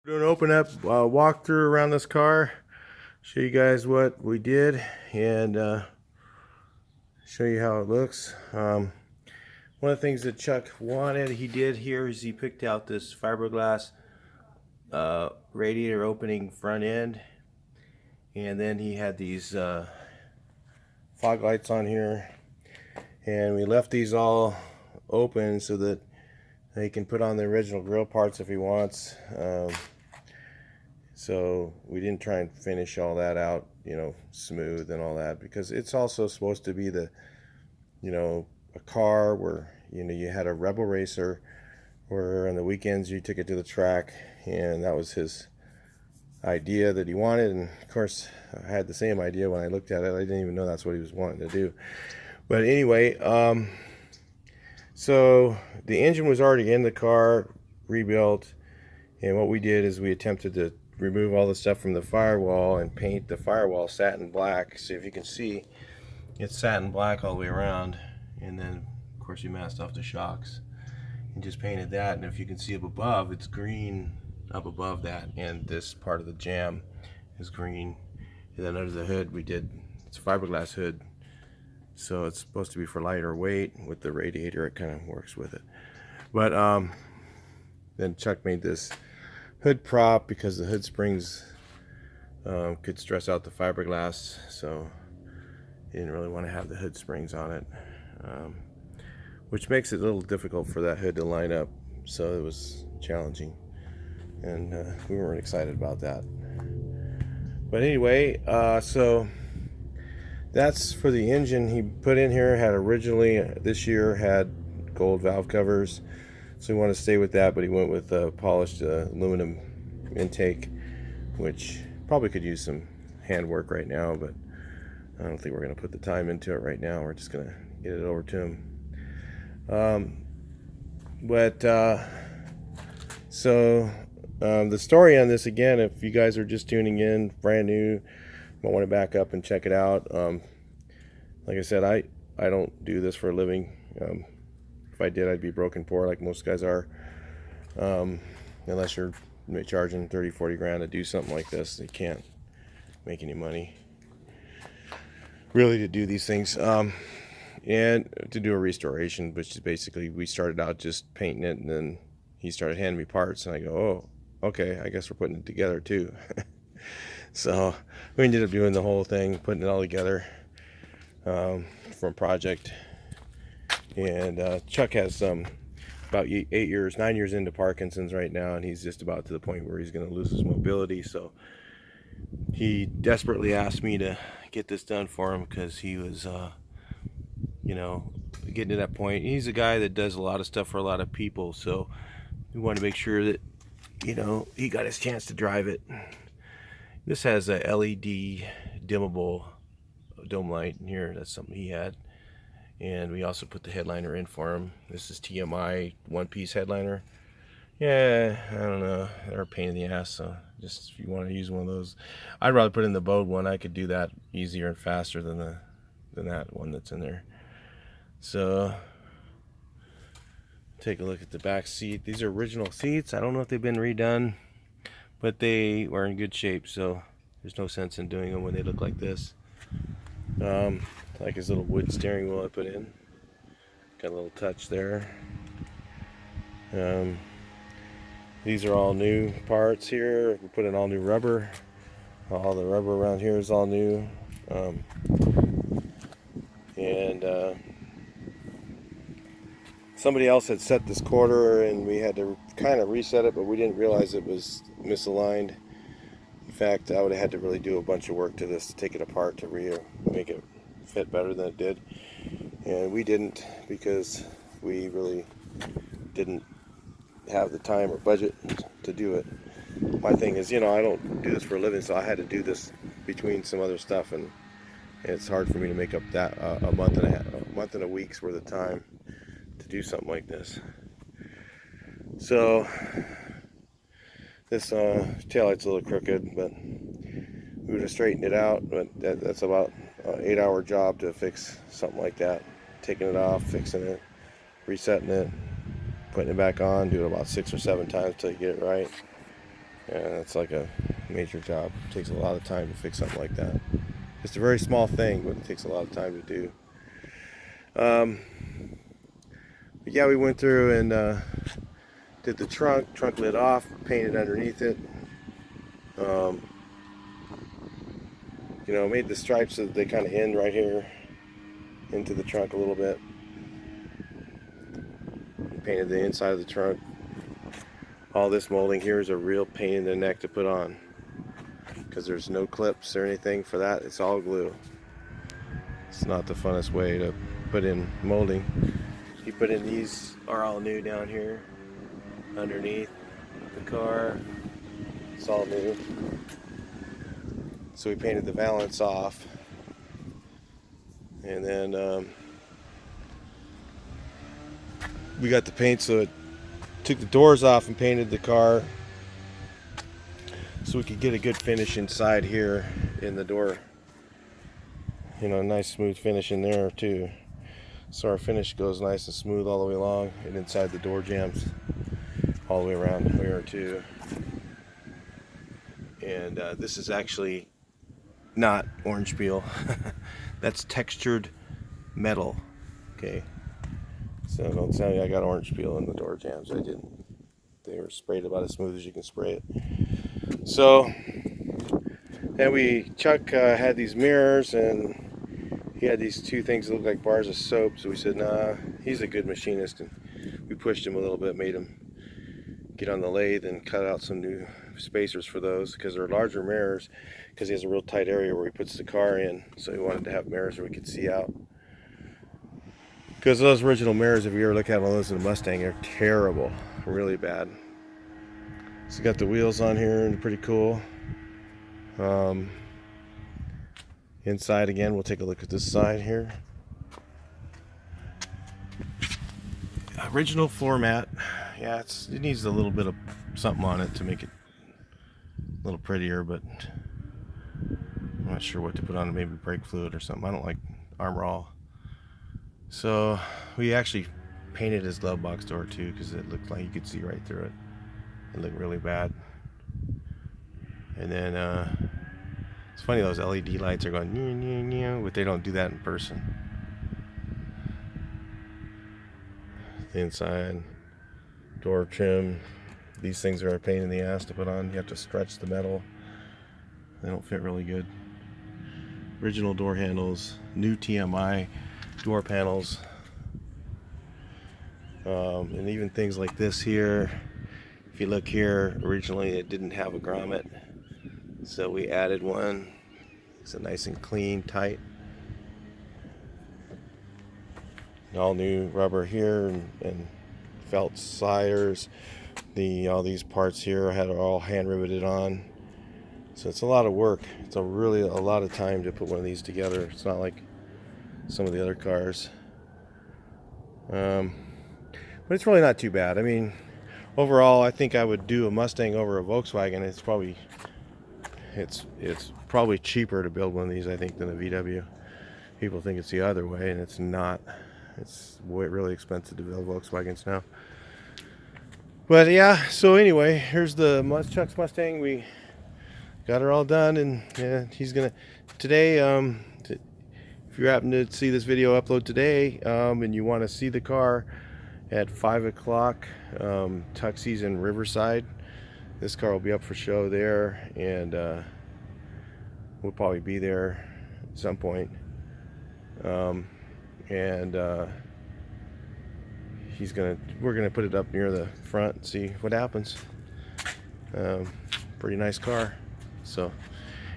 Doing an open up walkthrough around this car, show you guys what we did, and show you how it looks. One of the things that Chuck wanted, he did here, is he picked out this fiberglass radiator opening front end, and then he had these fog lights on here, and we left these all open so that he can put on the original grill parts if he wants. So we didn't try and finish all that out, smooth and all that, because it's also supposed to be the, a car where, you had a Rebel Racer where on the weekends you took it to the track, and that was his idea that he wanted. And of course, I had the same idea when I looked at it. I didn't even know that's what he was wanting to do. But anyway, so the engine was already in the car, rebuilt, and what we did is we attempted to remove all the stuff from the firewall and paint the firewall satin black. So if you can see, it's satin black all the way around, and then of course we masked off the shocks and just painted that. And if you can see up above, it's green up above that, and this part of the jam is green. And then under the hood it's a fiberglass hood, so it's supposed to be for lighter weight. With the radiator, it kind of works with it. But then Chuck made this hood prop because the hood springs could stress out the fiberglass, so he didn't really want to have the hood springs on it, which makes it a little difficult for that hood to line up, so it was challenging, and we weren't excited about that. But anyway, so that's for the engine. He put in here, had originally this year had gold valve covers, so we want to stay with that, but he went with polished aluminum intake, which probably could use some handwork right now, but I don't think we're going to put the time into it right now. We're just going to get it over to him. The story on this, again, if you guys are just tuning in, brand new, might want to back up and check it out. Like I said, I don't do this for a living. If I did, I'd be broken poor like most guys are. Unless you're charging 30-40 grand to do something like this, you can't make any money really to do these things. And to do a restoration, which is basically, we started out just painting it, and then he started handing me parts, and I go, oh, okay, I guess we're putting it together too. So we ended up doing the whole thing, putting it all together from a project. And Chuck has about 9 years into Parkinson's right now, and he's just about to the point where he's going to lose his mobility. So he desperately asked me to get this done for him, because he was, getting to that point. He's a guy that does a lot of stuff for a lot of people, so we want to make sure that, he got his chance to drive it. This has a LED dimmable dome light in here. That's something he had. And we also put the headliner in for him. This is TMI one-piece headliner. Yeah, I don't know, they're a pain in the ass, so just if you want to use one of those, I'd rather put in the Bode one. I could do that easier and faster than that one that's in there. So take a look at the back seat. These are original seats. I don't know if they've been redone, but they were in good shape, so there's no sense in doing them when they look like this. Like his little wood steering wheel I put in, got a little touch there. These are all new parts here. We put in all new rubber. All the rubber around here is all new. Somebody else had set this quarter, and we had to kind of reset it, but we didn't realize it was misaligned. In fact, I would have had to really do a bunch of work to this to take it apart to make it fit better than it did. And we didn't, because we really didn't have the time or budget to do it. My thing is, I don't do this for a living, so I had to do this between some other stuff, and it's hard for me to make up that a month and a week's worth of time to do something like this. So this taillight's a little crooked, but we would have straightened it out. But that's about an 8-hour job to fix something like that. Taking it off, fixing it, resetting it, putting it back on, doing it about 6 or 7 times till you get it right. Yeah, that's like a major job. It takes a lot of time to fix something like that. It's a very small thing, but it takes a lot of time to do. But yeah, we went through and did the trunk lid off, painted underneath it. You know, made the stripes so that they kind of end right here into the trunk a little bit. Painted the inside of the trunk. All this molding here is a real pain in the neck to put on because there's no clips or anything for that. It's all glue. It's not the funnest way to put in molding. You put in, these are all new down here underneath the car. It's all new. So we painted the valance off, and then we got the paint, so it took the doors off and painted the car so we could get a good finish inside here in the door. You know, a nice smooth finish in there too. So our finish goes nice and smooth all the way along, and inside the door jams all the way around here too. And this is actually not orange peel. That's textured metal. Okay, so don't tell me I got orange peel in the door jams. I didn't. They were sprayed about as smooth as you can spray it. So, and Chuck had these mirrors, and he had these two things that looked like bars of soap. So we said, nah, he's a good machinist, and we pushed him a little bit, made him get on the lathe and cut out some new spacers for those, because they're larger mirrors, because he has a real tight area where he puts the car in. So he wanted to have mirrors where we could see out, because those original mirrors, if you ever look at one of those in a Mustang, they're terrible, really bad. So got the wheels on here, and pretty cool. Inside again, we'll take a look at this side here. Original floor mat. Yeah, it needs a little bit of something on it to make it a little prettier, but I'm not sure what to put on it. Maybe brake fluid or something. I don't like Armor All. So we actually painted his glove box door too, because it looked like you could see right through it. It looked really bad. And then it's funny, those LED lights are going new, new, new, but they don't do that in person. The inside door trim, these things are a pain in the ass to put on. You have to stretch the metal. They don't fit really good. Original door handles, new TMI door panels, and even things like this here. If you look here, originally it didn't have a grommet, so we added one. It's a nice and clean, tight. All new rubber here, and felt sliders. All these parts here I had all hand riveted on. So it's a lot of work. It's really a lot of time to put one of these together. It's not like some of the other cars. But it's really not too bad. I mean, overall, I think I would do a Mustang over a Volkswagen. It's probably cheaper to build one of these, I think, than a VW. People think it's the other way, and it's not. It's really expensive to build Volkswagens now. But yeah, so anyway, here's the Chuck's Mustang. We got her all done, and yeah, he's gonna today. If you happen to see this video upload today, and you want to see the car at 5 o'clock, Tuxie's in Riverside. This car will be up for show there, and we'll probably be there at some point. We're gonna put it up near the front and see what happens. Pretty nice car. So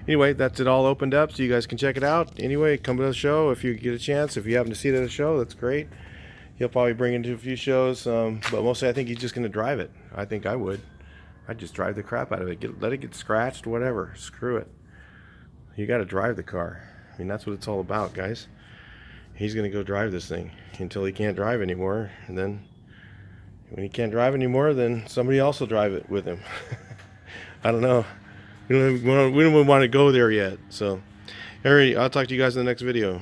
anyway, that's it all opened up, so you guys can check it out. Anyway, come to the show if you get a chance. If you happen to see it at a show, that's great. He'll probably bring it to a few shows, but mostly I think he's just gonna drive it. I think I would. I'd just drive the crap out of it. Let it get scratched, whatever. Screw it. You got to drive the car. I mean, that's what it's all about, guys. He's gonna go drive this thing until he can't drive anymore, and then when he can't drive anymore, then somebody else will drive it with him. I don't know. We don't even want to go there yet. So, Harry, I'll talk to you guys in the next video.